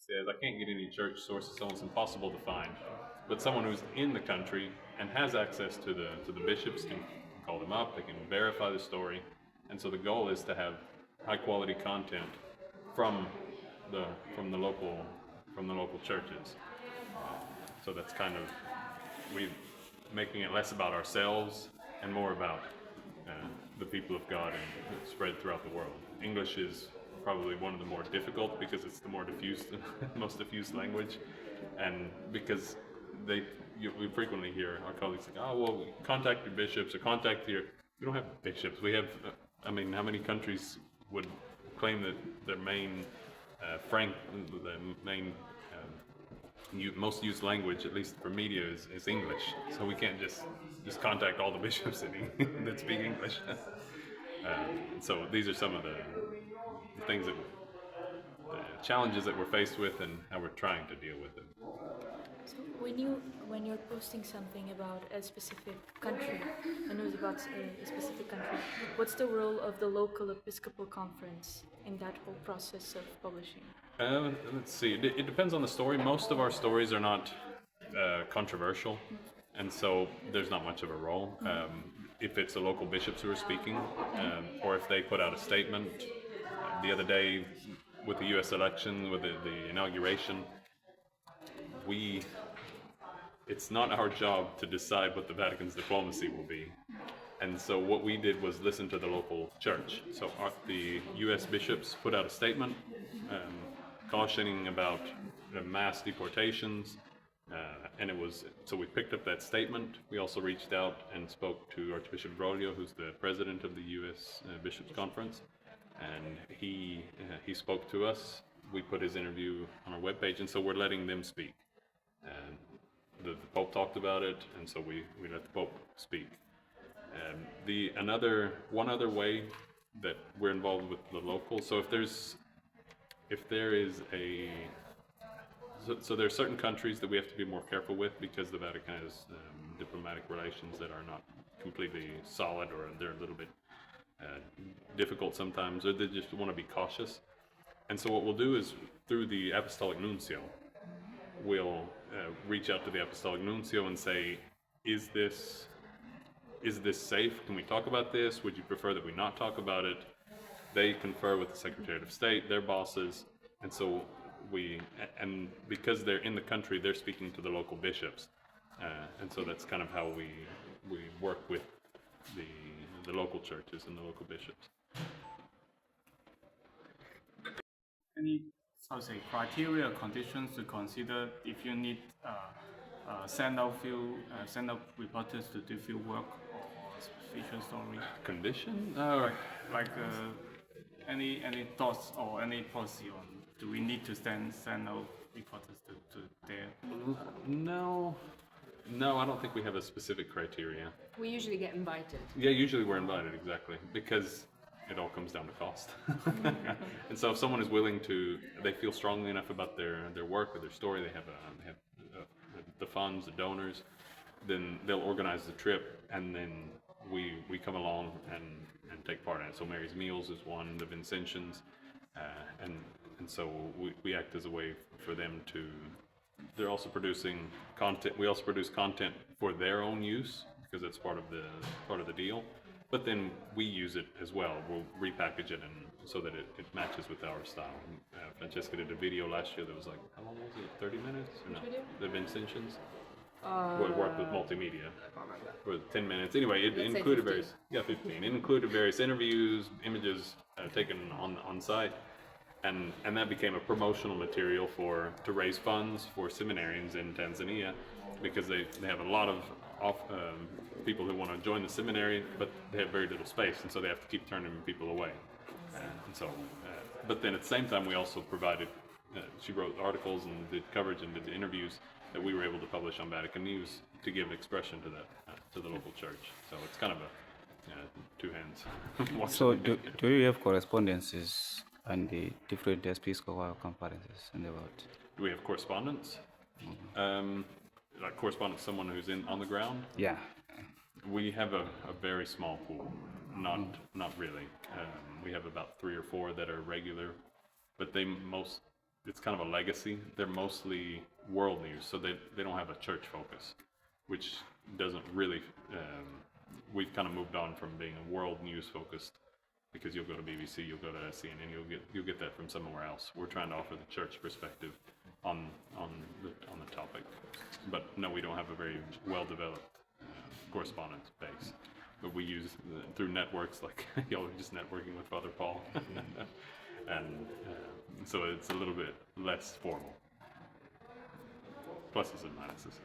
says, I can't get any church sources, so it's impossible to find. But someone who's in the country and has access to the bishops can call them up, they can verify the story. And so the goal is to have high quality content from the from the local from the local churches. So that's kind of we making it less about ourselves and more about the people of God and spread throughout the world. English is probably one of the more difficult because it's the more diffused, most diffused language, and because we frequently hear our colleagues like, oh well, contact your bishops or contact your. We don't have bishops. We have. I mean, how many countries would claim that their main the main most used language, at least for media, is English. So we can't just contact all the bishops that speak English. So these are some of the things the challenges that we're faced with and how we're trying to deal with it. So when you're posting something about a specific country, a news about a specific country, what's the role of the local Episcopal Conference in that whole process of publishing? Let's see. It depends on the story. Most of our stories are not controversial, and so there's not much of a role. If it's the local bishops who are speaking, or if they put out a statement. The other day, with the U.S. election, with the inauguration, it's not our job to decide what the Vatican's diplomacy will be. And so what we did was listen to the local church. So the U.S. bishops put out a statement cautioning about mass deportations, and so we picked up that statement. We also reached out and spoke to Archbishop Broglio, who's the president of the U.S. Bishops' Conference, and he spoke to us. We put his interview on our webpage, and so we're letting them speak. And the Pope talked about it, and so we let the Pope speak. One other way that we're involved with the local. So if there is so there are certain countries that we have to be more careful with because the Vatican has diplomatic relations that are not completely solid, or they're a little bit difficult sometimes, or they just want to be cautious. And so what we'll do is through the Apostolic Nuncio, we'll reach out to the Apostolic Nuncio and say, is this safe? Can we talk about this? Would you prefer that we not talk about it? They confer with the Secretariat of State, their bosses, and so and because they're in the country, they're speaking to the local bishops, and so that's kind of how we work with the local churches and the local bishops. Any criteria or conditions to consider if you need send out reporters to do field work or feature story? Condition? Any thoughts or any policy on do we need to send out reporters to there? No, I don't think we have a specific criteria. We usually get invited. Yeah, usually we're invited, exactly, because it all comes down to cost. And so if someone is willing to, they feel strongly enough about their work or their story, they have the funds, the donors, then they'll organize the trip, and then we come along and take part in it. So Mary's Meals is one, the Vincentians, and so we act as a way for them to. They're also producing content. We also produce content for their own use because that's part of the deal. But then we use it as well. We'll repackage it and so that it matches with our style. Francesca did a video last year that was like, how long was it? 30 minutes? Or no? The Vincentians. It worked with multimedia for 10 minutes. Anyway, it included 15. It included various interviews, images taken on site, and that became a promotional material to raise funds for seminarians in Tanzania, because they have a lot of people who want to join the seminary, but they have very little space, and so they have to keep turning people away. But then at the same time, we also provided. She wrote articles and did coverage and did the interviews that we were able to publish on Vatican News to give expression to that to the local church. So it's kind of two hands. So do you have correspondences and the different Episcopal conferences in the world? Do we have correspondence? Like correspondence, someone who's on the ground? Yeah. We have a very small pool. Not really. We have about 3 or 4 that are regular, but it's kind of a legacy. They're mostly world news, so they don't have a church focus, which doesn't really. We've kind of moved on from being a world news focused, because you'll go to BBC, you'll go to CNN, you'll get that from somewhere else. We're trying to offer the church perspective on the topic, but no, we don't have a very well developed correspondence base. But we use through networks like y'all are just networking with Father Paul, and so it's a little bit less formal. Pluses and minuses.